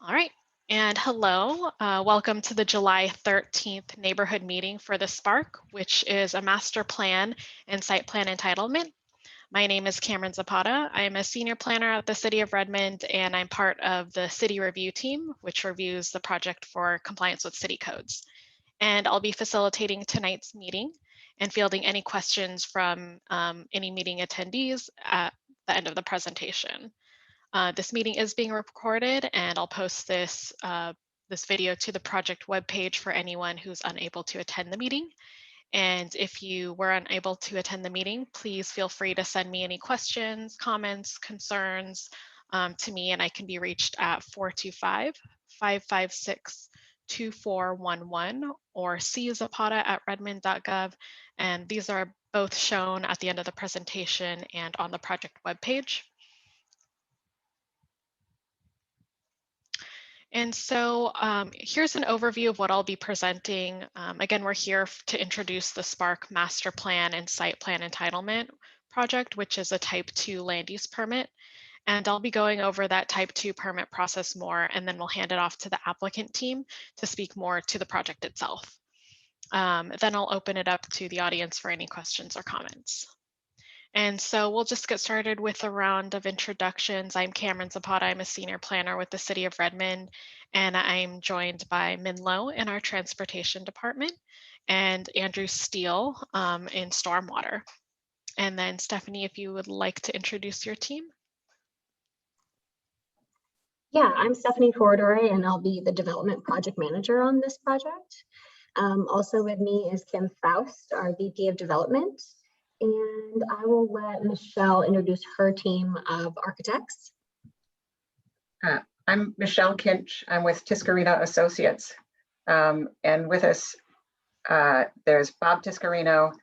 All right. And hello, welcome to the July 13th neighborhood meeting for the Spark, which is a master plan and site plan entitlement. My name is Cameron Zapata. I am a senior planner at the City of Redmond, and I'm part of the city review team, which reviews the project for compliance with city codes. And I'll be facilitating tonight's meeting and fielding any questions from any meeting attendees at the end of the presentation. This meeting is being recorded, and I'll post this video to the project webpage for anyone who's unable to attend the meeting. And if you were unable to attend the meeting, please feel free to send me any questions, comments, concerns to me, and I can be reached at 425-556-2411 or czapata@redmond.gov. And these are both shown at the end of the presentation and on the project webpage. And so here's an overview of what I'll be presenting. Again, we're here to introduce the Spark Master Plan and Site Plan Entitlement project, which is a Type 2 land use permit. And I'll be going over that Type 2 permit process more, and then we'll hand it off to the applicant team to speak more to the project itself. Then I'll open it up to the audience for any questions or comments. And so we'll just get started with a round of introductions. I'm Cameron Zapata. I'm a senior planner with the City of Redmond, and I'm joined by Min Lo in our transportation department and Andrew Steele in stormwater. And then Stephanie, if you would like to introduce your team. Yeah, I'm Stephanie Corridore, and I'll be the development project manager on this project. Also with me is Kim Faust, our VP of development. And I will let Michelle introduce her team of architects. I'm Michelle Kinch. I'm with Tiscarino Associates. And with us, there's Bob Tiscarino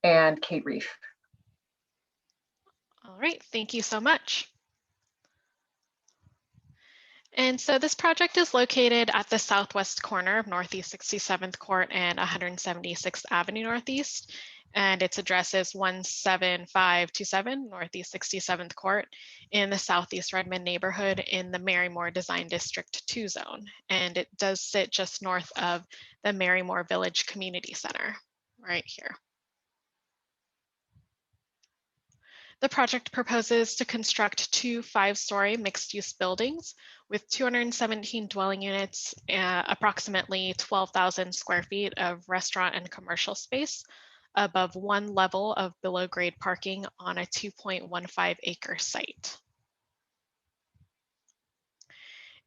and Kate Reef. All right, thank you so much. And so this project is located at the southwest corner of Northeast 67th Court and 176th Avenue Northeast. And its address is 17527 Northeast 67th Court in the Southeast Redmond neighborhood in the Marymoor Design District 2 zone. And it does sit just north of the Marymoor Village Community Center, right here. The project proposes to construct two 5-story mixed-use buildings with 217 dwelling units, approximately 12,000 square feet of restaurant and commercial space, above one level of below-grade parking on a 2.15-acre site.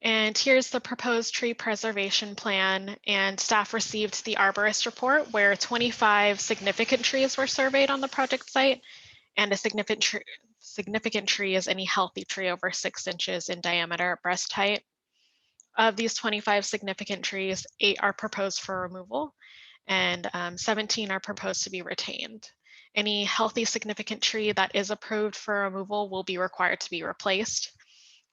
And here's the proposed tree preservation plan, and staff received the arborist report where 25 significant trees were surveyed on the project site. And a significant tree is any healthy tree over 6 inches in diameter at breast height. Of these 25 significant trees, 8 are proposed for removal, and 17 are proposed to be retained. Any healthy significant tree that is approved for removal will be required to be replaced.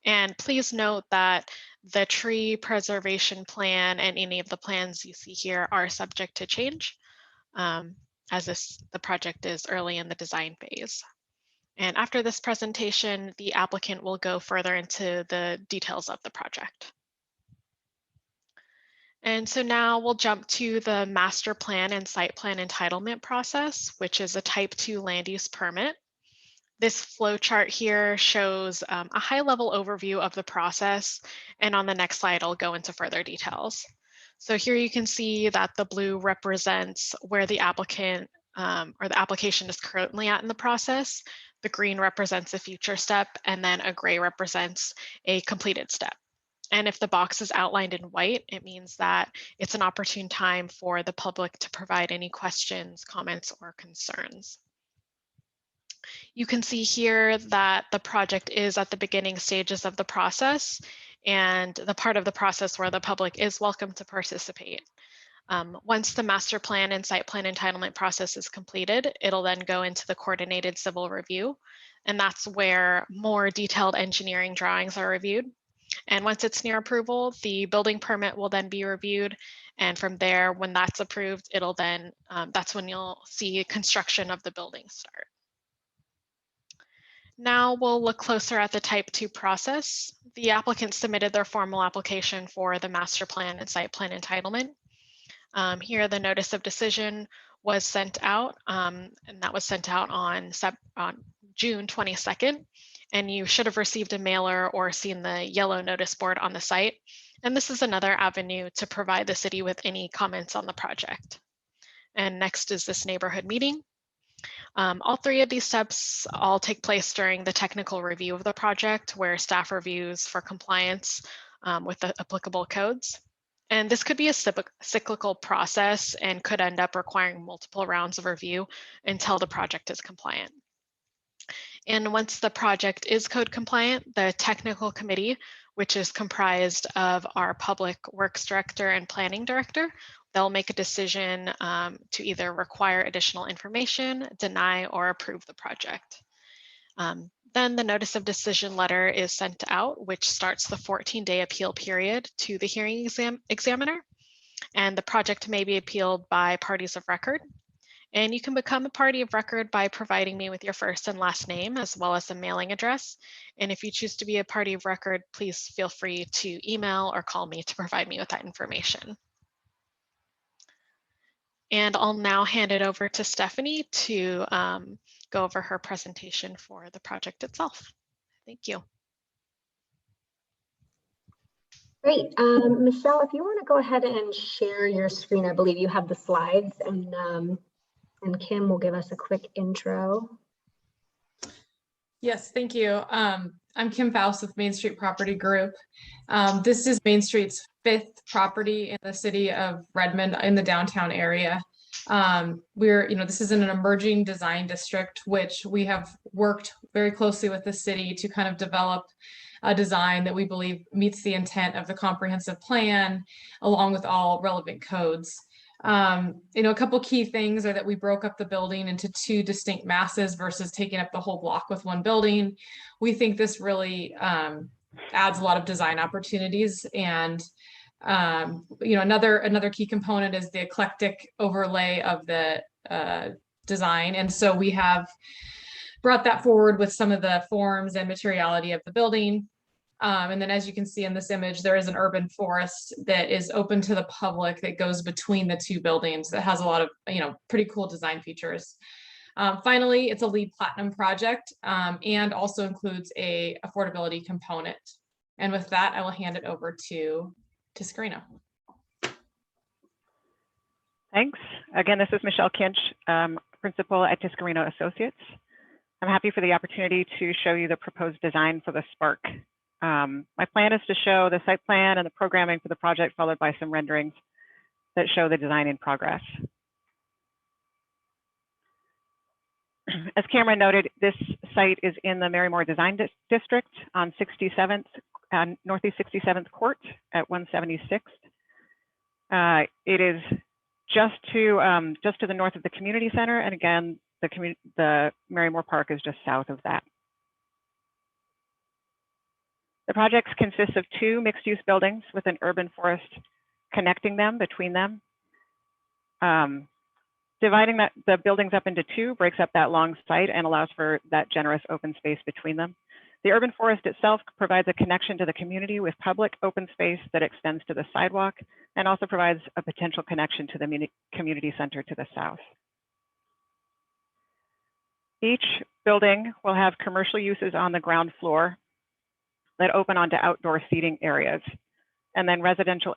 And please note that the tree preservation plan and any of the plans you see here are subject to change. As the project is early in the design phase. And after this presentation, the applicant will go further into the details of the project. And so now we'll jump to the master plan and site plan entitlement process, which is a Type 2 land use permit. This flow chart here shows a high-level overview of the process, and on the next slide, I'll go into further details. So here you can see that the blue represents where the applicant or the application is currently at in the process. The green represents a future step, and then a gray represents a completed step. And if the box is outlined in white, it means that it's an opportune time for the public to provide any questions, comments, or concerns. You can see here that the project is at the beginning stages of the process, and the part of the process where the public is welcome to participate. Once the master plan and site plan entitlement process is completed, it'll then go into the coordinated civil review, and that's where more detailed engineering drawings are reviewed. And once it's near approval, the building permit will then be reviewed, and from there, when that's approved, it'll then, that's when you'll see construction of the building start. Now we'll look closer at the Type 2 process. the applicant submitted their formal application for the master plan and site plan entitlement. Here, the notice of decision was sent out, and that was sent out on June 22nd. And you should have received a mailer or seen the yellow notice board on the site. And this is another avenue to provide the city with any comments on the project. And next is this neighborhood meeting. All three of these steps all take place during the technical review of the project, where staff reviews for compliance with the applicable codes. And this could be a cyclical process and could end up requiring multiple rounds of review until the project is compliant. And once the project is code compliant, the technical committee, which is comprised of our public works director and planning director, they'll make a decision to either require additional information, deny, or approve the project. Then the notice of decision letter is sent out, which starts the 14-day appeal period to the hearing examiner. And the project may be appealed by parties of record. And you can become a party of record by providing me with your first and last name, as well as a mailing address. And if you choose to be a party of record, please feel free to email or call me to provide me with that information. And I'll now hand it over to Stephanie to go over her presentation for the project itself. Thank you. Great. Michelle, if you want to go ahead and share your screen, I believe you have the slides, and Kim will give us a quick intro. Yes, thank you. I'm Kim Faust with Main Street Property Group. This is Main Street's 5th property in the city of Redmond in the downtown area. This is in an emerging design district, which we have worked very closely with the city to kind of develop a design that we believe meets the intent of the comprehensive plan, along with all relevant codes. A couple key things are that we broke up the building into 2 distinct masses versus taking up the whole block with one building. We think this really adds a lot of design opportunities. And another key component is the eclectic overlay of the design. And so we have brought that forward with some of the forms and materiality of the building. And then, as you can see in this image, there is an urban forest that is open to the public that goes between the 2 buildings that has a lot of, pretty cool design features. Finally, it's a LEED Platinum project and also includes a affordability component. And with that, I will hand it over to Tiscarino. Thanks. Again, this is Michelle Kinch, principal at Tiscarino Associates. I'm happy for the opportunity to show you the proposed design for the Spark. My plan is to show the site plan and the programming for the project, followed by some renderings that show the design in progress. As Cameron noted, this site is in the Marymore Design District on 67th, Northeast 67th Court at 176th. It is just to the north of the community center, and again, the Marymore Park is just south of that. The project consists of 2 mixed-use buildings with an urban forest connecting them, between them. Dividing the buildings up into 2 breaks up that long site and allows for that generous open space between them. The urban forest itself provides a connection to the community with public open space that extends to the sidewalk, and also provides a potential connection to the community center to the south. Each building will have commercial uses on the ground floor that open onto outdoor seating areas, and then residential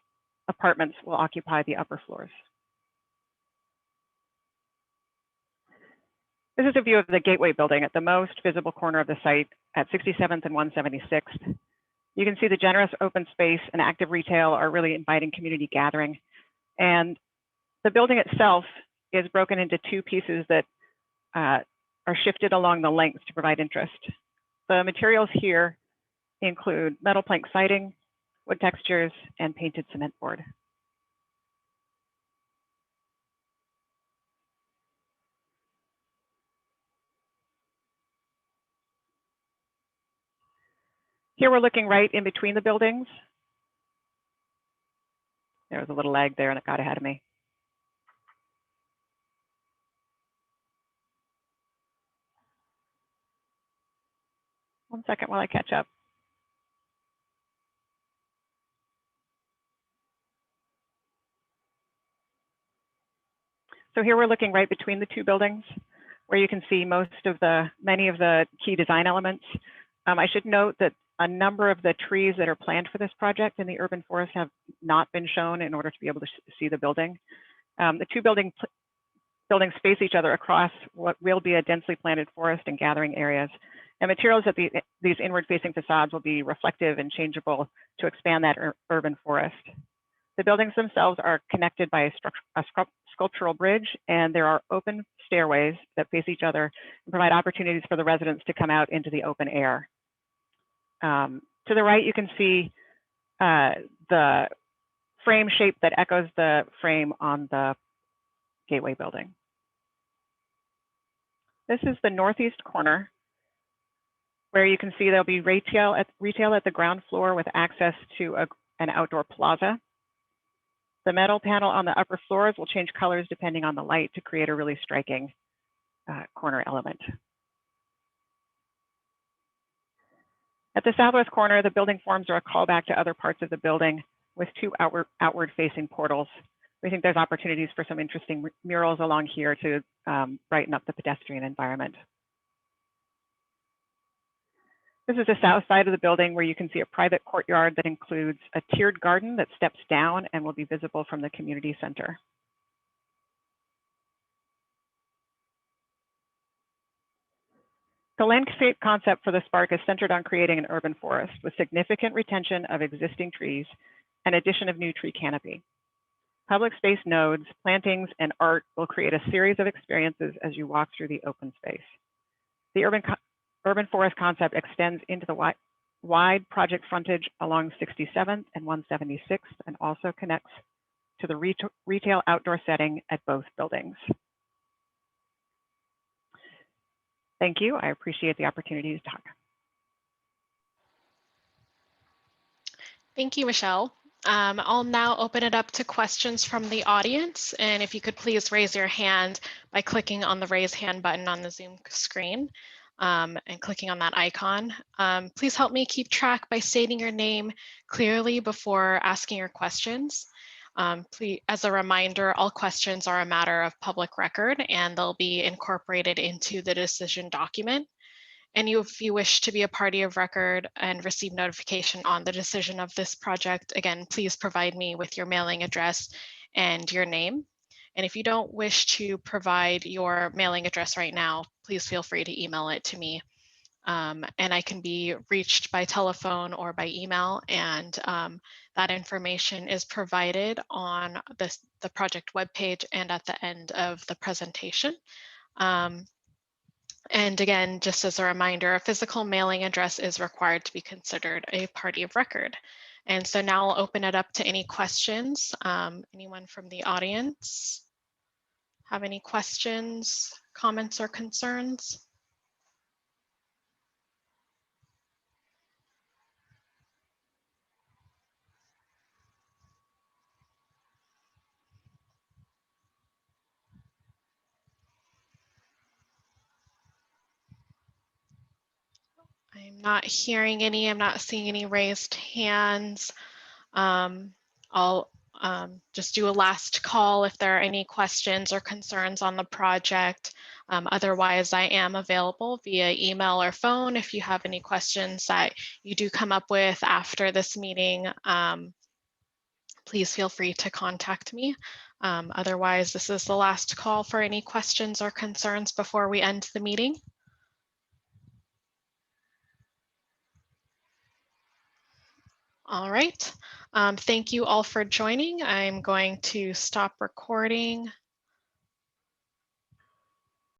apartments will occupy the upper floors. This is a view of the Gateway building at the most visible corner of the site at 67th and 176th. You can see the generous open space and active retail are really inviting community gathering. And the building itself is broken into 2 pieces that are shifted along the length to provide interest. The materials here include metal plank siding, wood textures, and painted cement board. Here we're looking right in between the buildings. There was a little lag there and it got ahead of me. One second while I catch up. So here we're looking right between the two buildings where you can see many of the key design elements. I should note that a number of the trees that are planned for this project in the urban forest have not been shown in order to be able to see the building. The two buildings face each other across what will be a densely planted forest and gathering areas. And materials at these inward-facing facades will be reflective and changeable to expand that urban forest. The buildings themselves are connected by a sculptural bridge, and there are open stairways that face each other and provide opportunities for the residents to come out into the open air. To the right, you can see the frame shape that echoes the frame on the Gateway building. This is the northeast corner, where you can see there'll be retail at the ground floor with access to an outdoor plaza. The metal panel on the upper floors will change colors depending on the light to create a really striking corner element. At the southwest corner, the building forms are a callback to other parts of the building with two outward-facing portals. We think there's opportunities for some interesting murals along here to brighten up the pedestrian environment. This is the south side of the building where you can see a private courtyard that includes a tiered garden that steps down and will be visible from the community center. The landscape concept for the Spark is centered on creating an urban forest with significant retention of existing trees and addition of new tree canopy. Public space nodes, plantings, and art will create a series of experiences as you walk through the open space. The urban forest concept extends into the wide project frontage along 67th and 176th and also connects to the retail outdoor setting at both buildings. Thank you. I appreciate the opportunity to talk. Thank you, Michelle. I'll now open it up to questions from the audience. And if you could please raise your hand by clicking on the raise hand button on the Zoom screen and clicking on that icon. Please help me keep track by stating your name clearly before asking your questions. Please, as a reminder, all questions are a matter of public record and they'll be incorporated into the decision document. And if you wish to be a party of record and receive notification on the decision of this project, again, please provide me with your mailing address and your name. And if you don't wish to provide your mailing address right now, please feel free to email it to me. And I can be reached by telephone or by email, and that information is provided on the project webpage and at the end of the presentation. And again, just as a reminder, a physical mailing address is required to be considered a party of record. And so now I'll open it up to any questions. Anyone from the audience have any questions, comments, or concerns? I'm not hearing any, I'm not seeing any raised hands. I'll just do a last call if there are any questions or concerns on the project. Otherwise, I am available via email or phone. If you have any questions that you do come up with after this meeting, please feel free to contact me. Otherwise, this is the last call for any questions or concerns before we end the meeting. All right. Thank you all for joining. I'm going to stop recording.